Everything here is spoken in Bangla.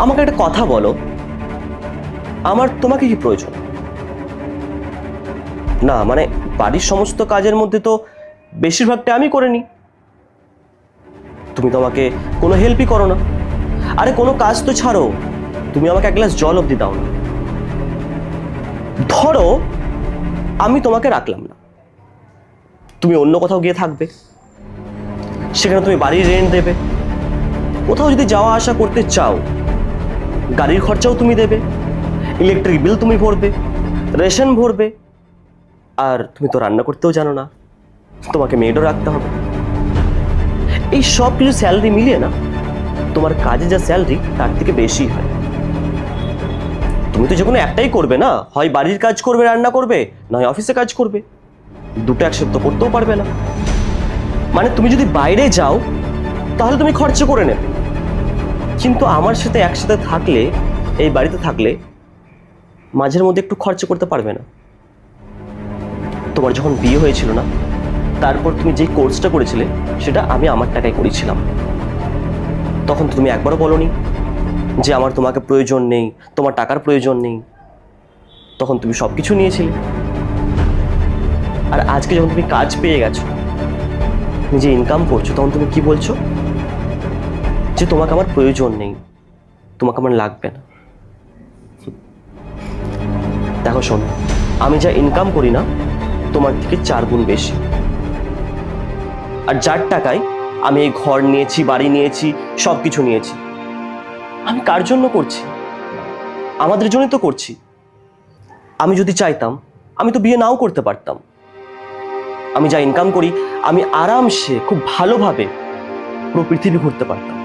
আমাকে একটা কথা বলো, আমার তোমাকে কি প্রয়োজন? না মানে বাড়ির সমস্ত কাজের মধ্যে তো বেশিরভাগটা আমি করে নিই, তুমি তো আমাকে কোনো হেল্পই করো না। আরে কোনো কাজ তো ছাড়ো, তুমি আমাকে এক গ্লাস জল অবধি দাও না। ধরো আমি তোমাকে রাখলাম না, তুমি অন্য কোথাও গিয়ে থাকবে, সেখানে তুমি বাড়ির রেন্ট দেবে, কোথাও যদি যাওয়া আসা করতে চাও গাড়ির খরচাও তুমি দেবে, ইলেকট্রিক বিল তুমি ভরবে, রেশন ভরবে, আর তুমি তো রান্না করতেও জানো না, তোমাকে মেয়েডও রাখতে হবে। এই সব কিছু স্যালারি মিলিয়ে না তোমার কাজে যা স্যালারি তার থেকে বেশি হয়। তুমি তো যে কোনো একটাই করবে না, হয় বাড়ির কাজ করবে রান্না করবে, নয় অফিসে কাজ করবে, দুটো একসাথে তো করতেও পারবে না। মানে তুমি যদি বাইরে যাও তাহলে তুমি খরচা করে নেবে, কিন্তু আমার সাথে একসাথে থাকলে, এই বাড়িতে থাকলে মাঝের মধ্যে একটু খরচা করতে পারবে না। তোমার যখন বিয়ে হয়েছিল না, তারপর তুমি যে কোর্সটা করেছিলে সেটা আমি আমার টাকায় করেছিলাম, তখন তুমি একবারও বলোনি যে আমার তোমাকে প্রয়োজন নেই, তোমার টাকার প্রয়োজন নেই। তখন তুমি সব কিছু নিয়েছিলে। আর আজকে যখন তুমি কাজ পেয়ে গেছো, নিজে ইনকাম করছো, তখন তুমি কি বলছো? যে তোমাকে আমার প্রয়োজন নেই, তোমাকে আমার লাগবে না। দেখো শোনো, আমি যা ইনকাম করি না তোমার থেকে 4 গুণ বেশি, আর যার টাকায় আমি এই ঘর নিয়েছি, বাড়ি নিয়েছি, সব কিছু নিয়েছি, আমি কার জন্য করছি? আমাদের জন্যই তো করছি। আমি যদি চাইতাম আমি তো বিয়ে নাও করতে পারতাম। আমি যা ইনকাম করি আমি আরামসে খুব ভালোভাবে পুরো পৃথিবী ঘুরতে পারতাম।